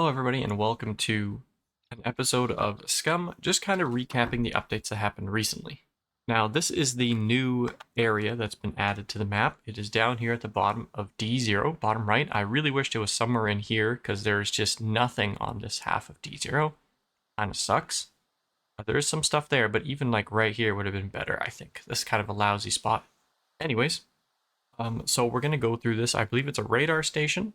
Hello, everybody, and welcome to an episode of SCUM, just kind of recapping the updates that happened recently. Now, this is the new area that's been added to the map. It is down here at the bottom of D0, bottom right. I really wished it was somewhere in here because there's just nothing on this half of D0. Kind of sucks. There is some stuff there, but even like right here would have been better, I think. This is kind of a lousy spot. Anyways, so we're going to go through this. I believe it's a radar station.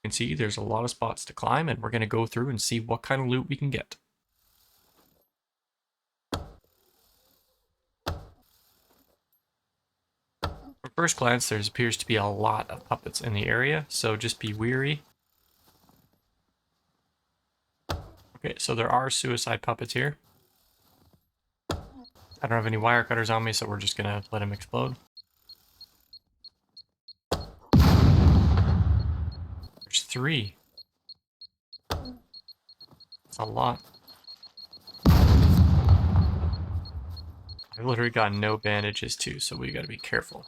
You can see there's a lot of spots to climb, and we're going to go through and see what kind of loot we can get. At first glance, there appears to be a lot of puppets in the area, so just be wary. Okay, so there are suicide puppets here. I don't have any wire cutters on me, so we're just going to let him explode. There's 3. That's a lot. I've literally got no bandages too, so we gotta be careful.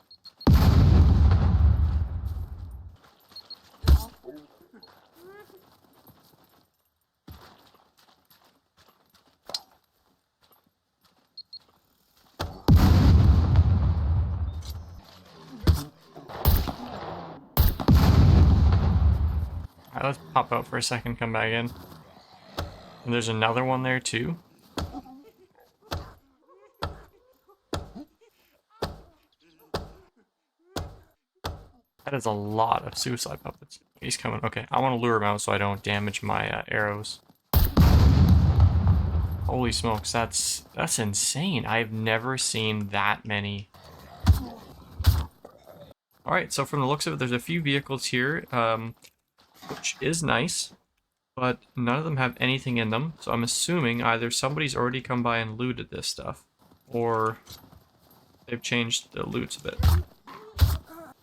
Alright, let's pop out for a second, come back in. And there's another one there too. That is a lot of suicide puppets. He's coming. Okay, I want to lure him out so I don't damage my arrows. Holy smokes, that's insane. I've never seen that many. Alright, so from the looks of it, there's a few vehicles here, which is nice, but none of them have anything in them. So I'm assuming either somebody's already come by and looted this stuff, or they've changed the loots a bit.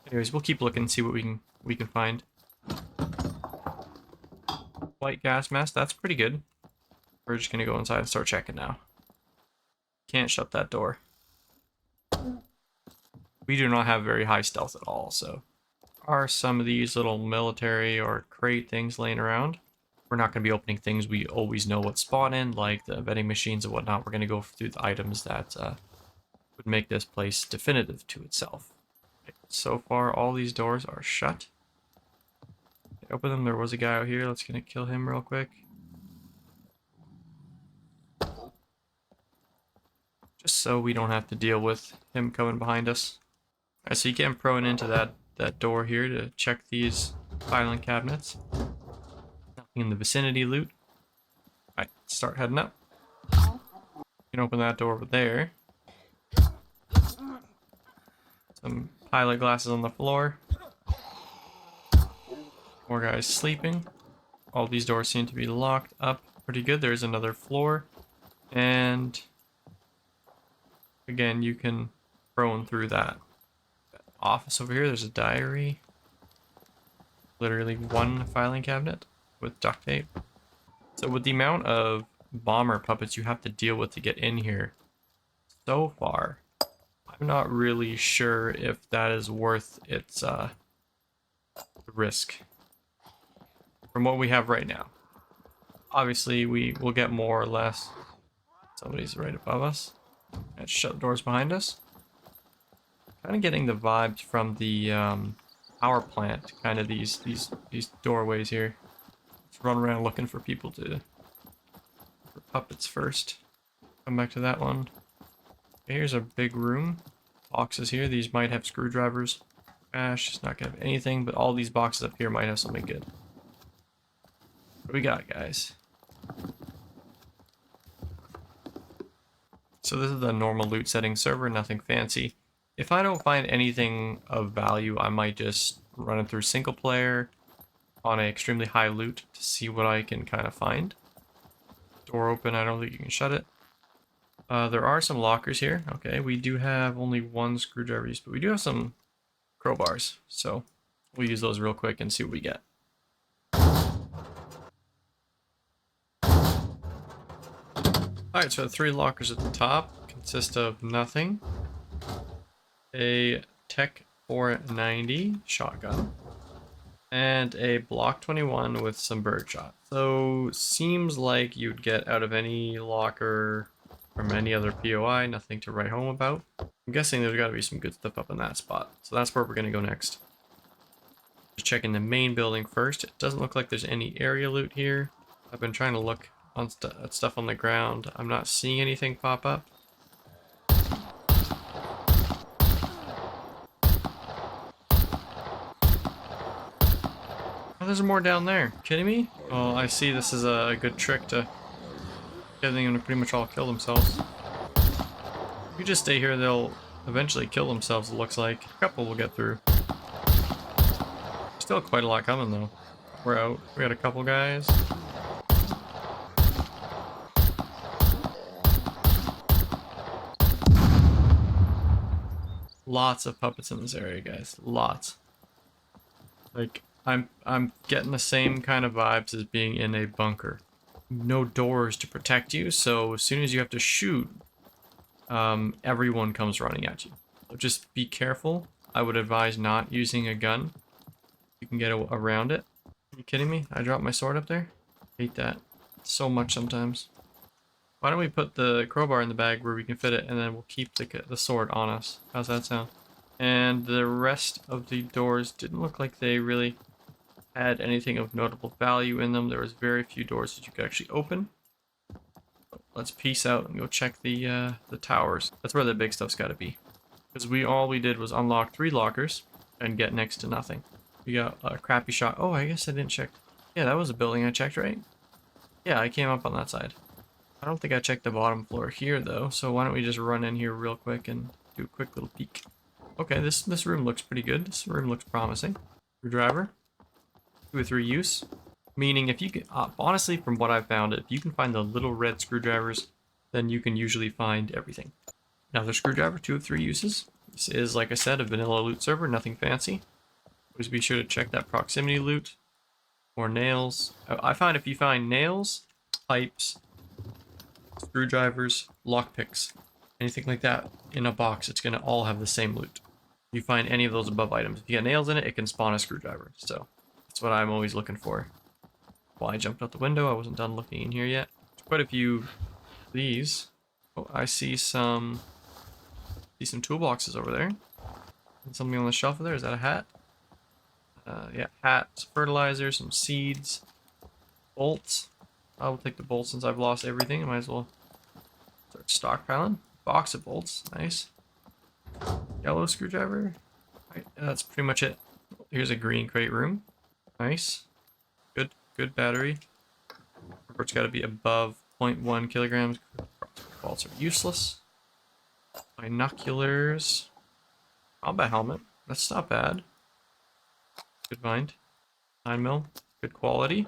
Anyways, we'll keep looking and see what we can find. White gas mask, that's pretty good. We're just gonna go inside and start checking now. Can't shut that door. We do not have very high stealth at all, so are some of these little military or crate things laying around. We're not going to be opening things we always know what spawn in, like the vending machines and whatnot. We're going to go through the items that would make this place definitive to itself. Okay, so far, all these doors are shut. Open them. There was a guy out here. Let's gonna kill him real quick. Just so we don't have to deal with him coming behind us. Alright, so you can prone into that door here to check these filing cabinets. Nothing in the vicinity loot. Alright, start heading up. You can open that door over there. Some pilot glasses on the floor. More guys sleeping. All these doors seem to be locked up pretty good. There's another floor. And again, you can prone through that office over here. There's a diary. Literally one filing cabinet with duct tape. So with the amount of bomber puppets you have to deal with to get in here so far, I'm not really sure if that is worth its risk from what we have right now. Obviously, we will get more or less. Somebody's right above us. Let's shut doors behind us. Kind of getting the vibes from the power plant, kind of these doorways here. Let's run around looking for people for puppets first. Come back to that one. Here's a big room. Boxes here. These might have screwdrivers. Ash is not gonna have anything, but all these boxes up here might have something good. What do we got, guys? So this is the normal loot setting server, nothing fancy. If I don't find anything of value, I might just run it through single player on an extremely high loot to see what I can kind of find. Door open, I don't think you can shut it. There are some lockers here. Okay, we do have only one screwdriver use, but we do have some crowbars. So we'll use those real quick and see what we get. Alright, so the 3 lockers at the top consist of nothing. A Tech 490 shotgun. And a Block 21 with some bird shots. So, seems like you'd get out of any locker from any other POI, nothing to write home about. I'm guessing there's got to be some good stuff up in that spot. So that's where we're going to go next. Just checking the main building first. It doesn't look like there's any area loot here. I've been trying to look on at stuff on the ground. I'm not seeing anything pop up. Oh, there's more down there. Kidding me? Oh, I see this is a good trick to getting them to pretty much all kill themselves. If you just stay here, they'll eventually kill themselves, it looks like. A couple will get through. Still quite a lot coming, though. We're out. We got a couple guys. Lots of puppets in this area, guys. Lots. Like, I'm getting the same kind of vibes as being in a bunker. No doors to protect you, so as soon as you have to shoot, everyone comes running at you. So just be careful. I would advise not using a gun. You can get around it. Are you kidding me? I dropped my sword up there? Hate that so much sometimes. Why don't we put the crowbar in the bag where we can fit it, and then we'll keep the sword on us. How's that sound? And the rest of the doors didn't look like they really had anything of notable value in them. There was very few doors that you could actually open. Let's peace out and go check the towers. That's where the big stuff's got to be. Because all we did was unlock 3 lockers and get next to nothing. We got a crappy shot. Oh, I guess I didn't check. Yeah, that was a building I checked, right? Yeah, I came up on that side. I don't think I checked the bottom floor here, though. So why don't we just run in here real quick and do a quick little peek. Okay, this room looks pretty good. This room looks promising. Screwdriver. 2 or 3 use. Meaning if you can, honestly, from what I've found, if you can find the little red screwdrivers, then you can usually find everything. Another screwdriver, 2 of 3 uses. This is, like I said, a vanilla loot server, nothing fancy. Always be sure to check that proximity loot. More nails. I find if you find nails, pipes, screwdrivers, lockpicks, anything like that in a box, it's going to all have the same loot. If you find any of those above items, if you get nails in it, it can spawn a screwdriver. So that's what I'm always looking for. Well, I jumped out the window. I wasn't done looking in here yet. There's quite a few of these. Oh, I see some toolboxes over there. And something on the shelf there. Is that a hat? Yeah, hats, fertilizer, some seeds, bolts. I will take the bolts since I've lost everything. I might as well start stockpiling. Box of bolts, nice. Yellow screwdriver. Right, that's pretty much it. Here's a green crate room. Nice. Good battery. It's got to be above 0.1 kilograms. Bolts are useless. Binoculars. Combat helmet. That's not bad. Good find. 9mm. Good quality.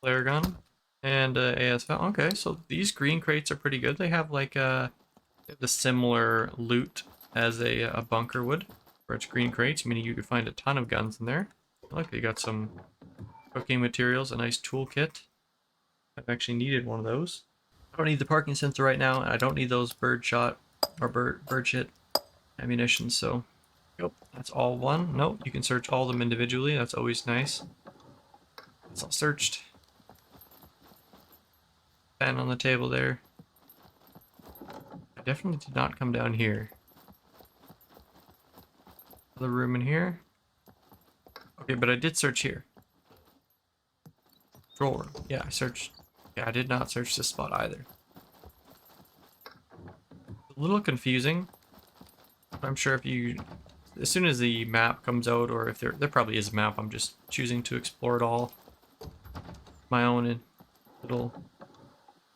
Flare gun. And ASFL. Okay, so these green crates are pretty good. They have like the similar loot as a bunker would. For its green crates, meaning you could find a ton of guns in there. Look, they got some cooking materials, a nice toolkit. I've actually needed one of those. I don't need the parking sensor right now, and I don't need those bird shot or bird shit ammunition, so yep, that's all one. Nope, you can search all of them individually. That's always nice. It's all searched. Pen on the table there. I definitely did not come down here. Another room in here. Okay, but I did search here. Drawer. Yeah, I searched. Yeah, I did not search this spot either. A little confusing. I'm sure if you, as soon as the map comes out, or if there probably is a map, I'm just choosing to explore it all. My own little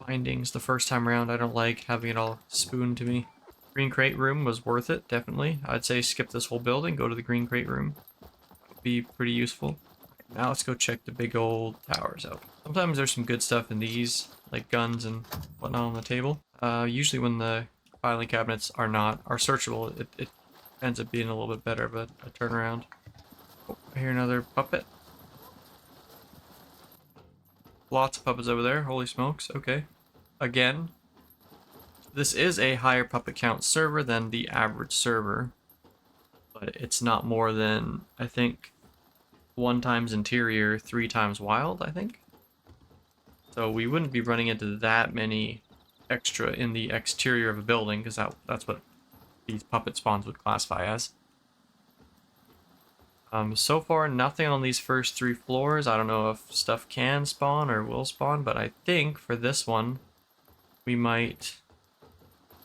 findings the first time around. I don't like having it all spooned to me. Green crate room was worth it, definitely. I'd say skip this whole building, go to the green crate room. Would be pretty useful. Now let's go check the big old towers out. Sometimes there's some good stuff in these, like guns and whatnot on the table. Usually when the filing cabinets are searchable, it ends up being a little bit better of a turnaround. Oh, I hear another puppet. Lots of puppets over there, holy smokes, okay. Again, this is a higher puppet count server than the average server, but it's not more than, I think, 1 times interior, 3 times wild, I think. So we wouldn't be running into that many extra in the exterior of a building, because that's what these puppet spawns would classify as. So far, nothing on these first 3 floors. I don't know if stuff can spawn or will spawn, but I think for this one, we might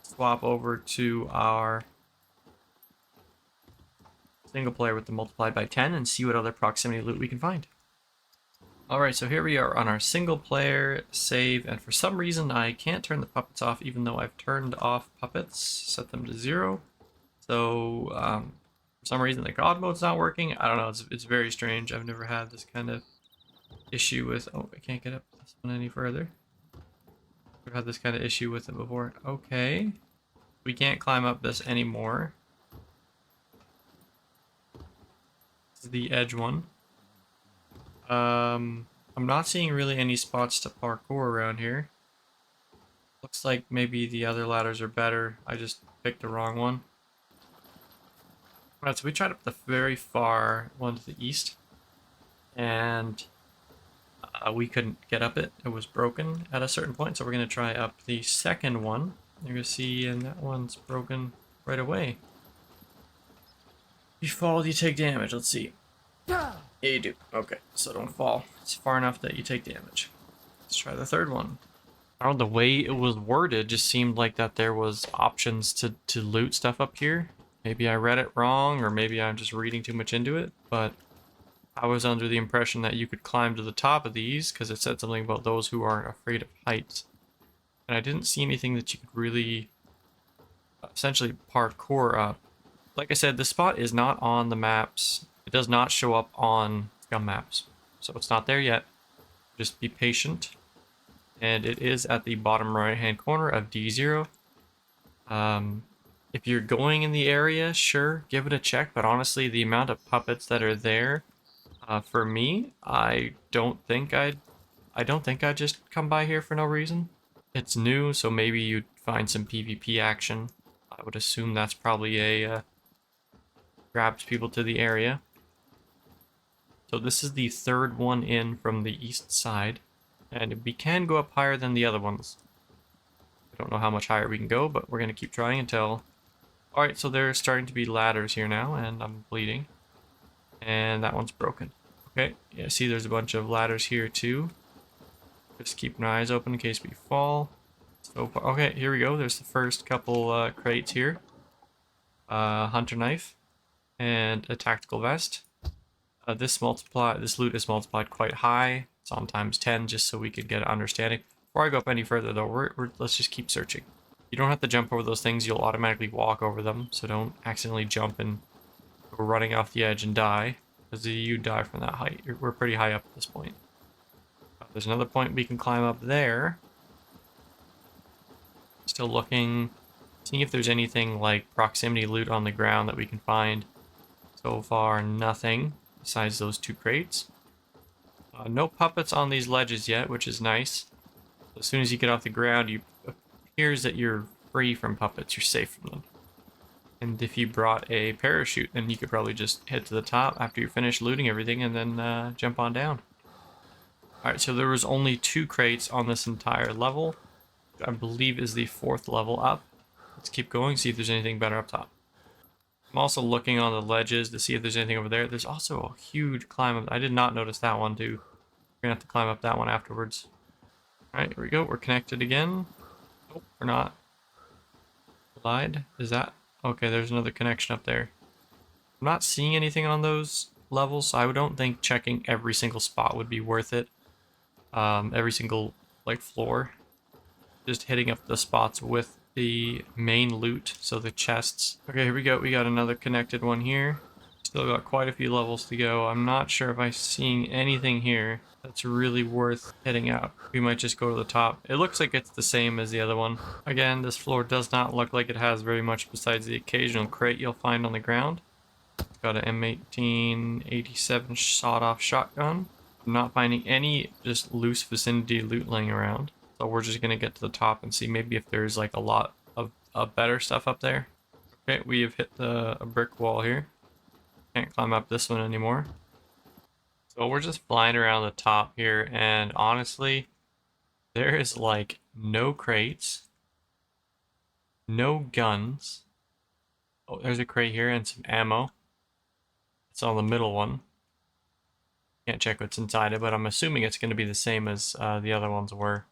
swap over to our single player with the multiplied by 10 and see what other proximity loot we can find. Alright, so here we are on our single player save, and for some reason I can't turn the puppets off even though I've turned off puppets, set them to 0. So, for some reason the God mode's not working. I don't know, it's very strange. I've never had this kind of issue with... Oh, I can't get up this one any further. I've had this kind of issue with it before. Okay. We can't climb up this anymore. This is the edge one. I'm not seeing really any spots to parkour around here. Looks like maybe the other ladders are better. I just picked the wrong one. Alright, so we tried up the very far one to the east. And we couldn't get up it. It was broken at a certain point, so we're going to try up the second one. You're going to see, and that one's broken right away. If you fall, you take damage. Let's see. Yeah, you do. Okay, so don't fall. It's far enough that you take damage. Let's try the third one. I don't know, the way it was worded just seemed like that there was options to loot stuff up here. Maybe I read it wrong, or maybe I'm just reading too much into it, but I was under the impression that you could climb to the top of these because it said something about those who aren't afraid of heights. And I didn't see anything that you could really essentially parkour up. Like I said, this spot is not on the maps. It does not show up on SCUM maps. So it's not there yet. Just be patient. And it is at the bottom right hand corner of D0. If you're going in the area, sure, give it a check. But honestly, the amount of puppets that are there, for me, I don't think I'd just come by here for no reason. It's new, so maybe you'd find some PvP action. I would assume that's probably a grabs people to the area. So this is the third one in from the east side, and we can go up higher than the other ones. I don't know how much higher we can go, but we're going to keep trying until... Alright, so there's starting to be ladders here now, and I'm bleeding. And that one's broken. Okay, yeah, see there's a bunch of ladders here too. Just keep our eyes open in case we fall. So, okay, here we go. There's the first couple crates here. Hunter knife and a tactical vest. This loot is multiplied quite high. It's on times 10 just so we could get an understanding. Before I go up any further though, let's just keep searching. You don't have to jump over those things, you'll automatically walk over them, so don't accidentally jump and go running off the edge and die, because you die from that height. We're pretty high up at this point. There's another point we can climb up there. Still looking, seeing if there's anything like proximity loot on the ground that we can find. So far, nothing besides those 2 crates. No puppets on these ledges yet, which is nice. As soon as you get off the ground, it appears that you're free from puppets. You're safe from them. And if you brought a parachute, then you could probably just head to the top after you finish looting everything and then jump on down. Alright, so there was only 2 crates on this entire level. I believe is the 4th level up. Let's keep going, see if there's anything better up top. I'm also looking on the ledges to see if there's anything over there. There's also a huge climb up. I did not notice that one too. We're gonna have to climb up that one afterwards. Alright, here we go. We're connected again. Nope, we're not. Lied? Is that? Okay, there's another connection up there. I'm not seeing anything on those levels, so I don't think checking every single spot would be worth it. Every single, like, floor. Just hitting up the spots with the main loot, so the chests. Okay, here we go. We got another connected one here. Still got quite a few levels to go. I'm not sure if I'm seeing anything here that's really worth hitting up. We might just go to the top. It looks like it's the same as the other one. Again, this floor does not look like it has very much besides the occasional crate you'll find on the ground. It's got an M1887 sawed-off shotgun. I'm not finding any just loose vicinity loot laying around. So we're just gonna get to the top and see maybe if there's like a lot of better stuff up there. Okay, we have hit a brick wall here. Can't climb up this one anymore. So we're just flying around the top here, and honestly, there is like no crates, no guns. Oh, there's a crate here and some ammo. It's on the middle one. Can't check what's inside it, but I'm assuming it's going to be the same as the other ones were.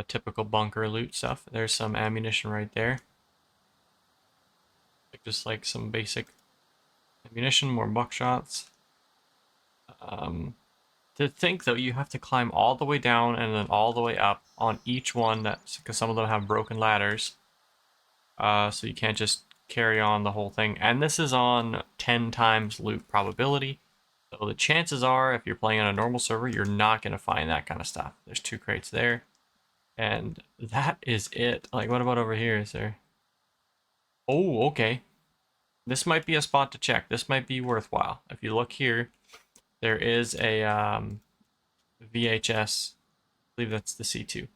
Typical bunker loot stuff. There's some ammunition right there. Just like some basic ammunition, more buckshots. To think though, you have to climb all the way down and then all the way up on each one. That's because some of them have broken ladders. So you can't just carry on the whole thing. And this is on 10 times loot probability. So the chances are, if you're playing on a normal server, you're not going to find that kind of stuff. There's 2 crates there. And that is it. Like, what about over here? Is there... Oh, okay. This might be a spot to check. This might be worthwhile. If you look here, there is a VHS. I believe that's the C2.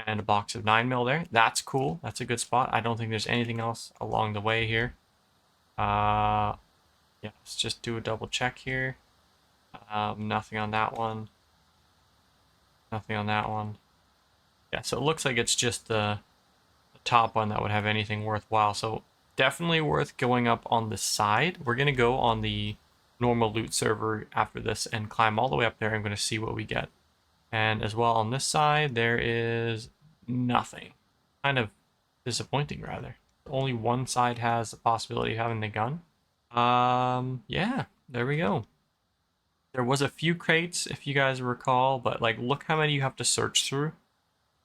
And a box of 9mm there. That's cool. That's a good spot. I don't think there's anything else along the way here. Yeah, let's just do a double check here. Nothing on that one. Nothing on that one. Yeah, so it looks like it's just the top one that would have anything worthwhile. So definitely worth going up on the side. We're going to go on the normal loot server after this and climb all the way up there. I'm going to see what we get. And as well on this side, there is nothing. Kind of disappointing, rather. Only one side has the possibility of having the gun. Yeah, there we go. There was a few crates, if you guys recall, but like, look how many you have to search through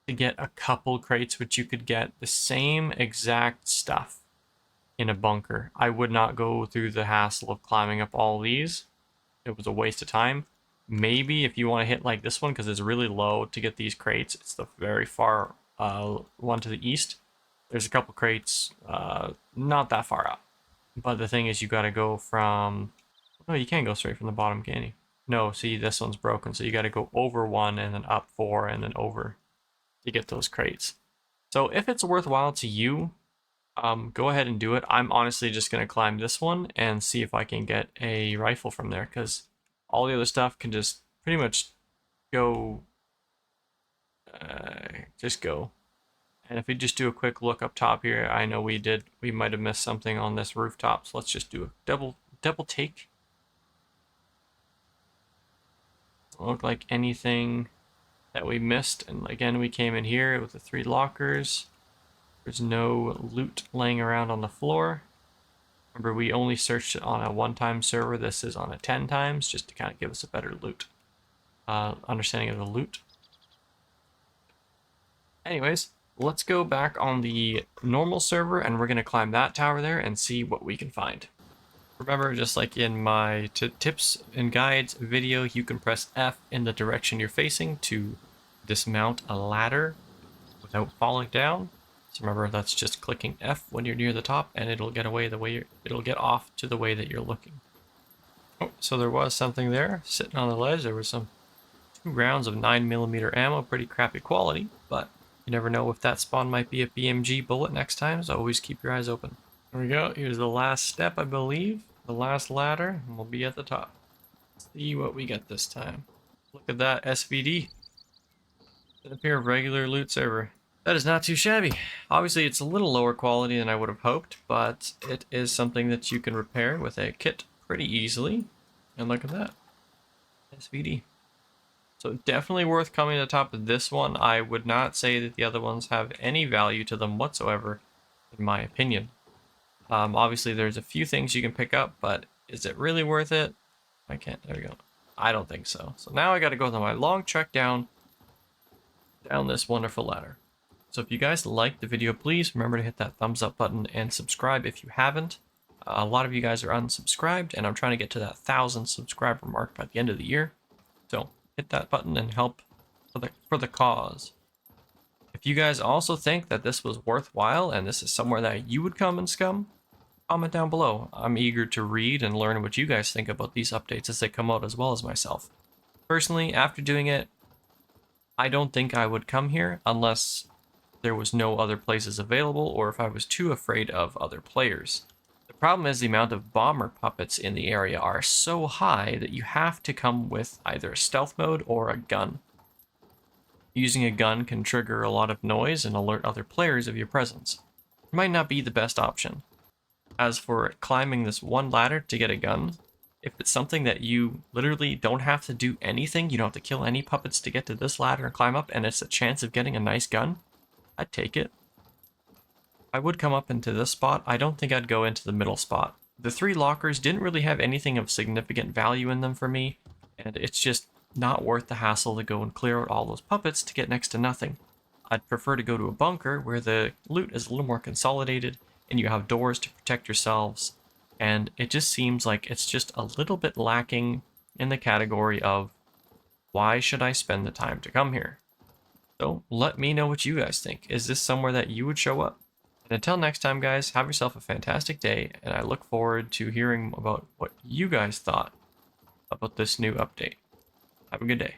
to get a couple crates, which you could get the same exact stuff in a bunker. I would not go through the hassle of climbing up all these. It was a waste of time. Maybe if you want to hit like this one, because it's really low to get these crates. It's the very far one to the east. There's a couple crates not that far up. But the thing is, you got to go from... No, you can't go straight from the bottom, can you? No, see, this one's broken. So you got to go over 1 and then up 4 and then over to get those crates. So if it's worthwhile to you, go ahead and do it. I'm honestly just going to climb this one and see if I can get a rifle from there, because all the other stuff can just pretty much go, go. And if we just do a quick look up top here, I know we might have missed something on this rooftop, so let's just do a double take. Doesn't look like anything that we missed, and again, we came in here with the 3 lockers. There's no loot laying around on the floor. Remember, we only searched it on a 1-time server. This is on a 10 times, just to kind of give us a better loot understanding of the loot. Anyways, let's go back on the normal server, and we're going to climb that tower there and see what we can find. Remember, just like in my tips and guides video, you can press F in the direction you're facing to dismount a ladder without falling down. So remember, that's just clicking F when you're near the top, and it'll get off to the way that you're looking. Oh, so there was something there sitting on the ledge. There was some 2 rounds of 9mm ammo, pretty crappy quality, but you never know if that spawn might be a BMG bullet next time, so always keep your eyes open. There we go. Here's the last step, I believe. The last ladder, and we'll be at the top. Let's see what we get this time. Look at that SVD. It appear regular loot server. That is not too shabby. Obviously, it's a little lower quality than I would have hoped, but it is something that you can repair with a kit pretty easily. And look at that. SVD. So definitely worth coming to the top of this one. I would not say that the other ones have any value to them whatsoever, in my opinion. Obviously, there's a few things you can pick up, but is it really worth it? I can't. There we go. I don't think so. So now I got to go on my long trek down this wonderful ladder. So if you guys liked the video, please remember to hit that thumbs up button and subscribe if you haven't. A lot of you guys are unsubscribed, and I'm trying to get to that 1,000 subscriber mark by the end of the year. So hit that button and help for the cause. If you guys also think that this was worthwhile and this is somewhere that you would come and scum, comment down below. I'm eager to read and learn what you guys think about these updates as they come out, as well as myself. Personally, after doing it, I don't think I would come here unless there was no other places available, or if I was too afraid of other players. The problem is the amount of bomber puppets in the area are so high that you have to come with either stealth mode or a gun. Using a gun can trigger a lot of noise and alert other players of your presence. It might not be the best option. As for climbing this one ladder to get a gun, if it's something that you literally don't have to do anything, you don't have to kill any puppets to get to this ladder and climb up, and it's a chance of getting a nice gun, I'd take it. I would come up into this spot. I don't think I'd go into the middle spot. The 3 lockers didn't really have anything of significant value in them for me, and it's just not worth the hassle to go and clear out all those puppets to get next to nothing. I'd prefer to go to a bunker where the loot is a little more consolidated and you have doors to protect yourselves, and it just seems like it's just a little bit lacking in the category of why should I spend the time to come here? So let me know what you guys think. Is this somewhere that you would show up? And until next time, guys, have yourself a fantastic day, and I look forward to hearing about what you guys thought about this new update. Have a good day.